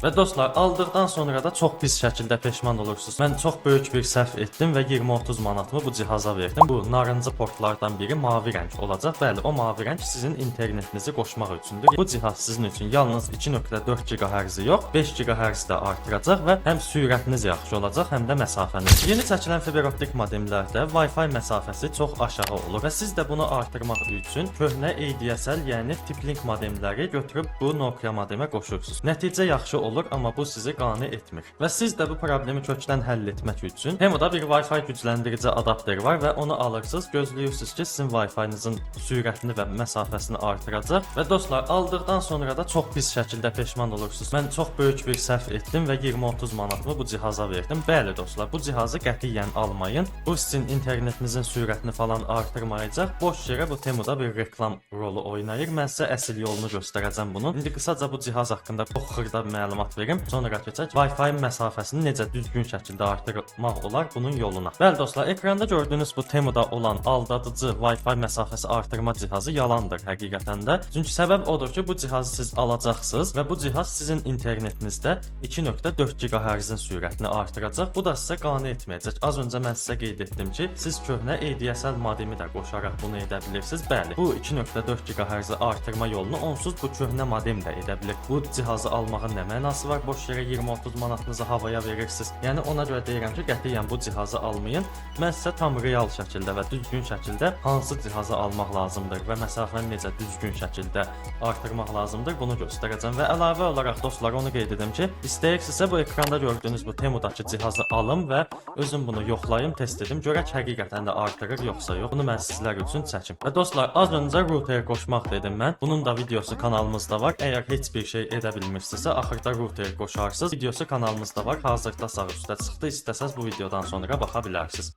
Və dostlar, aldıqdan sonra da çox pis şəkildə peşman olursunuz. Mən çox böyük bir səhv etdim və 20-30 manatımı bu cihaza verdim. Bu narıncı portlardan biri mavi rəng olacaq. Bəli, o mavi rəng sizin internetinizi qoşmaq üçündür. Bu cihaz sizin üçün yalnız 2.4 GHz-i yox, 5 GHz də artıracaq və həm sürətiniz yaxşı olacaq, həm də məsafəniz. Yeni çəkilən fiber optik modemlərdə Wi-Fi məsafəsi çox aşağı olur və siz də bunu artırmaq üçün köhnə ADSL, yəni Tiplink modemləri götürüb bu Nokia modemə qoşursunuz. Nəticə yaxşı olur, amma bu sizi qane etmir. Və siz də bu problemi kökdən həll etmək üçün Temuda bir Wi-Fi gücləndirici adapteri var və onu alırsınız, gözləyirsiniz ki, sizin Wi-Fi-nizin sürətini və məsafəsini artıracaq. Və dostlar, aldıqdan sonra da çox pis şəkildə peşman olursunuz. Mən çox böyük bir səhv etdim və 20-30 manatımı bu cihaza verdim. Bəli dostlar, bu cihazı qətiyyən almayın. Bu sizin internetinizin sürətini falan artırmayacaq. Boş yerə bu Temuda bir reklam rolu oynayır. Mən sizə əsl yolunu göstərəcəm bunun. İndi qısaca bu cihaz haqqında çox xırda bir məlumat verim. Sonra keçək Wi-Fi məsafəsini necə düzgün şəkildə artırmaq olar bunun yoluna. Bəli dostlar, ekranda gördüyünüz bu Temuda olan aldadıcı Wi-Fi məsafəsi artırma cihazı yalandır həqiqətən də. Çünki səbəb odur ki, bu cihazı siz alacaqsınız və bu cihaz sizin internetinizdə 2.4 GHz-in sürətini artıracaq. Bu da sizə qane etməyəcək. Az öncə mən sizə qeyd etdim ki, siz köhnə ADSL modemi də qoşaraq bunu edə bilirsiniz. Bəli, bu 2.4 GHz-i artırma yolunu onsuz bu köhnə modem də edə bilər. Bu cihazı almağın nə mənası var? Boş yerə 20-30 manatınızı havaya verirsiniz. Yəni ona görə deyirəm ki, qətiyyən bu cihazı almayın. Mən sizə tam real şəkildə və düzgün şəkildə hansı cihazı almaq lazımdır və məsafəni necə düzgün şəkildə artırmaq lazımdır bunu göstərəcəm. Və əlavə olaraq dostlar, onu qeyd edim ki, istəyirsinizsə bu ekranda gördüyünüz bu Temudakı cihazı alım və özüm bunu yoxlayım, test edim, görək həqiqətən də artırır yoxsa yox. Bunu mən sizlər üçün çəkim. Və dostlar, az öncə router qoşmaq dedim mən. Bunun da videosu kanalımızda var. Əgər heç bir şey edə bilmirsinizsə, axırda router qoşarsınız. Videosu kanalımızda var. Hazırda sağ üstdə çıxdı. İstəsəz bu videodan sonra baxa bilərsiniz.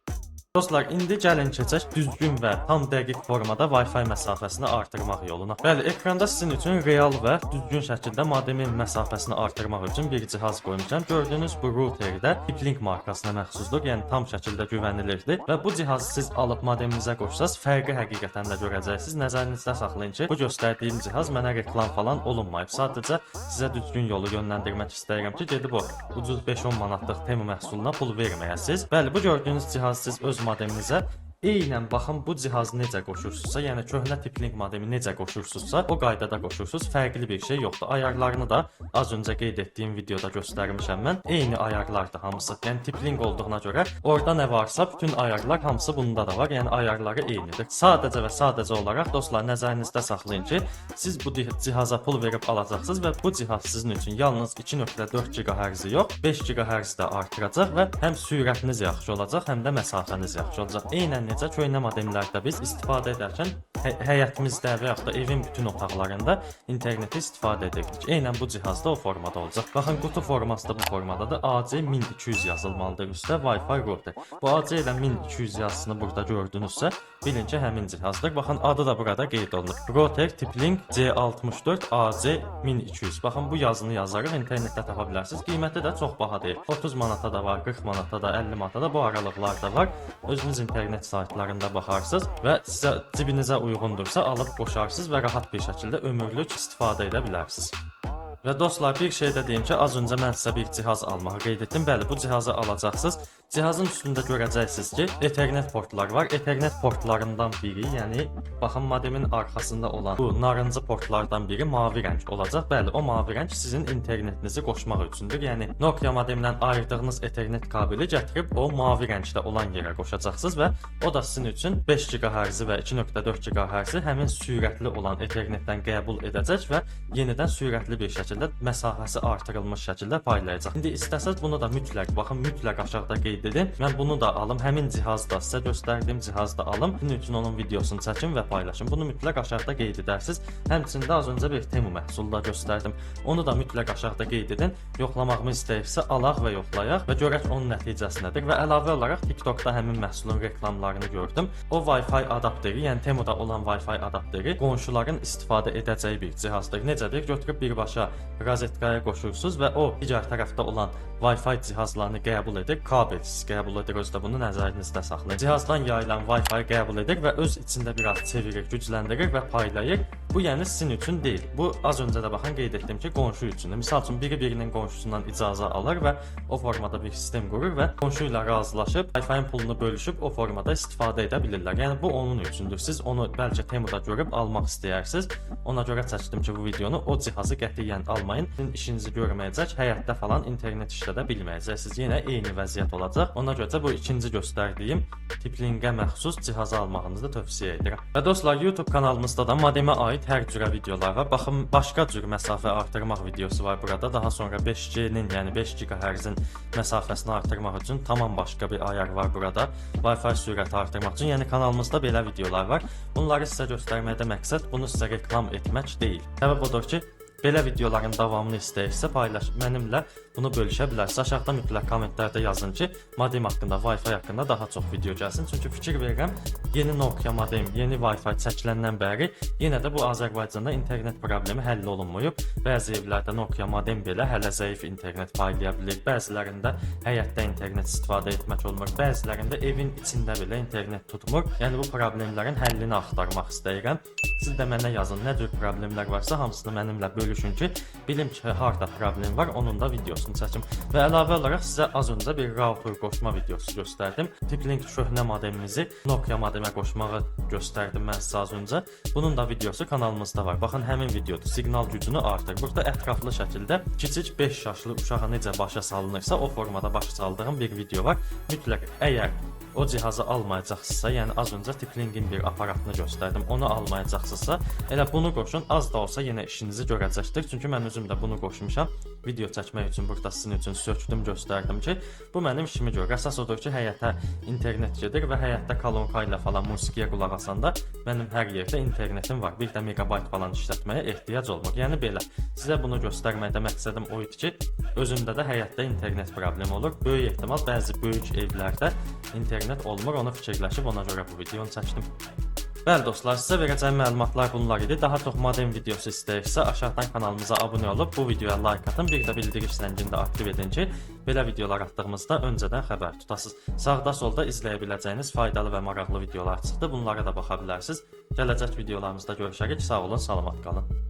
Dostlar, indi gəlin keçək düzgün və tam dəqiq formada Wi-Fi məsafəsini artırmaq yoluna. Bəli, ekranda sizin üçün real və düzgün şəkildə modemin məsafəsini artırmaq üçün bir cihaz qoymuşam. Gördüyünüz bu router də Tiplink markasına məxsusdur, yəni tam şəkildə güvənilirdir və bu cihazı siz alıb modeminizə qoşsaz, fərqi həqiqətən də görəcəksiniz. Nəzərinizdə saxlayın ki, bu göstərdiyim cihaz mənə reklam falan olunmayıb. Sadəcə sizə düzgün yolu yönləndirmək istəyirəm ki, gedib o ucuz 5-10 manatlıq Temu məhsuluna pul verməyəsiniz. Bəli, bu gördüyünüz cihazı siz öz modeminizə eynən baxın bu cihazı necə qoşursunuzsa, yəni köhnə Tiplink modemi necə qoşursunuzsa, o qaydada qoşursunuz. Fərqli bir şey yoxdur. Ayarlarını da az öncə qeyd etdiyim videoda göstərmişəm mən. Eyni ayarlardır hamısı. Yəni Tiplink olduğuna görə orada nə varsa bütün ayarlar hamısı bunda da var. Yəni ayarları eynidir. Sadəcə və sadəcə olaraq dostlar, nəzərinizdə saxlayın ki, siz bu cihaza pul verib alacaqsınız və bu cihaz sizin üçün yalnız 2.4 GHz-i yox, 5 GHz də artıracaq və həm sürətiniz yaxşı olacaq, həm də məsafəniz yaxşı olacaq. Eynən necə köhnə modemlərdə biz istifadə edərkən həyətimizdə və yaxud da evin bütün otaqlarında interneti istifadə edirik. Eynən bu cihazda o formada olacaq. Baxın, qutu forması da bu formadadır. AC1200 yazılmalıdır üstə Wi-Fi router. Bu AC ilə 1200 yazısını burada gördünüzsə, bilin ki, həmin cihazdır. Baxın, adı da burada qeyd olunur. Router Tiplink C64 AC1200. Baxın, bu yazını yazarıq, internetdə tapa bilərsiniz. Qiyməti də çox baha deyil. 30 manata da var, 40 manata da, 50 manata da, bu aralıqlarda var. Özünüz internet saytlarında baxarsınız və sizə cibinizə uyğundursa alıb qoşarsınız və rahat bir şəkildə ömürlük istifadə edə bilərsiniz. Və dostlar, bir şey də deyim ki, az öncə mən sizə bir cihaz almağı qeyd etdim. Bəli, bu cihazı alacaqsınız. Cihazın üstündə görəcəksiniz ki, Ethernet portları var. Ethernet portlarından biri, yəni baxın modemin arxasında olan bu narıncı portlardan biri mavi rəng olacaq. Bəli, o mavi rəng sizin internetinizi qoşmaq üçündür. Yəni Nokia modemindən ayırdığınız Ethernet kabeli gətirib o mavi rəngdə olan yerə qoşacaqsınız və o da sizin üçün 5 GHz və 2.4 GHz həmin sürətli olan Ethernetdən qəbul edəcək və yenidən sürətli bir şəkildə məsafəsi artırılmış şəkildə paylayacaq. İndi istəsəz bunu da mütləq, baxın, mütləq aşağıda qeyd edin. Mən bunu da alım, həmin cihazda sizə göstərdiyim cihazda alım. Bunun üçün onun videosunu çəkin və paylaşın. Bunu mütləq aşağıda qeyd edərsiniz. Həmçində az öncə bir Temu məhsulu da göstərdim. Onu da mütləq aşağıda qeyd edin. Yoxlamağımı istəyirsə alaq və yoxlayaq və görək onun nəticəsi nədir. Və əlavə olaraq TikTokda həmin məhsulun reklamlarını gördüm. O Wi-Fi adapteri, yəni Temuda olan Wi-Fi adapteri qonşuların istifadə edəcəyi bir cihazdır. Necədir? Götürüb birbaşa rozetkaya qoşursunuz və o digər tərəfdə olan Wi-Fi cihazlarını qəbul edir, kabelsiz qəbul edir, özdə bunu nəzərinizdə saxlayın. Cihazdan yayılan Wi-Fi qəbul edir və öz içində biraz çevirir, gücləndirir və paylayır Bu yəni sizin üçün deyil. Bu az öncə də baxın qeyd etdim ki, qonşu üçündür. Misal üçün biri birinin qonşusundan icazə alır və o formada bir sistem qurur və qonşu ilə razılaşıb Wi-Fi-ın pulunu bölüşüb o formada istifadə edə bilirlər. Yəni bu onun üçündür. Siz onu bəlkə Temuda görüb almaq istəyirsiniz. Ona görə çəkdim ki, bu videonu o cihazı qətiyyən almayın. Sizin işinizi görməyəcək, həyatda falan internet işlədə bilməyəcəksiniz. Yenə eyni vəziyyət olacaq. Ona görə də bu ikinci göstərdiyim Tiplingə məxsus cihazı almağınızı tövsiyə edirəm. Və dostlar, YouTube kanalımızda da modemə aid hər cürə videolar var. Baxın, başqa cür məsafə artırmaq videosu var burada. Daha sonra 5G-nin, yəni 5 GHz-in məsafəsini artırmaq üçün tamam başqa bir ayar var burada. Wi-Fi sürəti artırmaq üçün, yəni kanalımızda belə videolar var. Bunları sizə göstərməkdə məqsəd bunu sizə reklam etmək deyil. Səbəb odur ki, belə videoların davamını istəyirsə mənimlə bunu bölüşə bilərsiniz. Aşağıda mütləq kommentlərdə yazın ki, modem haqqında, Wi-Fi haqqında daha çox video gəlsin. Çünki fikir verirəm, yeni Nokia modem, yeni Wi-Fi çəkiləndən bəri yenə də bu Azərbaycanda internet problemi həll olunmayıb. Bəzi evlərdə Nokia modem belə hələ zəif internet paylaya bilir. Bəzilərində həyətdə internet istifadə etmək olmur. Bəzilərində evin içində belə internet tutmur. Yəni bu problemlərin həllini axtarmaq istəyirəm. Siz də mənə yazın, nə cür problemlər varsa hamısını mənimlə bölüşün ki, bilim ki, harda problem var, onun da videosunu çəkim. Və əlavə olaraq sizə az öncə bir router qoşma videosu göstərdim. Tiplink köhnə modemimizi Nokia modemə qoşmağı göstərdim mən sizə az öncə. Bunun da videosu kanalımızda var. Baxın, həmin videodur. Siqnal gücünü artır. Burada ətraflı şəkildə kiçik 5 yaşlı uşağa necə başa salınırsa, o formada başa saldığım bir video var. Mütləq əgər o cihazı almayacaqsınızsa, yəni az öncə Tiplingin bir aparatını göstərdim. Onu almayacaqsınızsa, elə bunu qoşun. Az da olsa yenə işinizi görəcəkdir. Çünki mən özüm də bunu qoşmuşam. Video çəkmək üçün burada sizin üçün sökdüm, göstərdim ki, bu mənim işimi görür. Əsas odur ki, həyətə internet gedir və həyətdə kolonka ilə falan musiqiyə qulaq asanda mənim hər yerdə internetim var. Bir də megabayt falan işlətməyə ehtiyac olmur. Yəni belə. Sizə bunu göstərməkdə məqsədim o idi ki, özündə də həyətdə internet problemi olur. Böyük ehtimal bəzi böyük evlərdə internet olmur, onu fikirləşib ona görə bu videonu çəkdim. Bəli dostlar, sizə verəcəyim məlumatlar bunlar idi. Daha çox modem videosu istəyirsə aşağıdan kanalımıza abunə olub bu videoya like atın, bir də bildiriş zəngini də aktiv edin ki, belə videolar atdığımızda öncədən xəbər tutasınız. Sağda solda izləyə biləcəyiniz faydalı və maraqlı videolar çıxdı. Bunlara da baxa bilərsiniz. Gələcək videolarımızda görüşərik. Sağ olun, salamat qalın.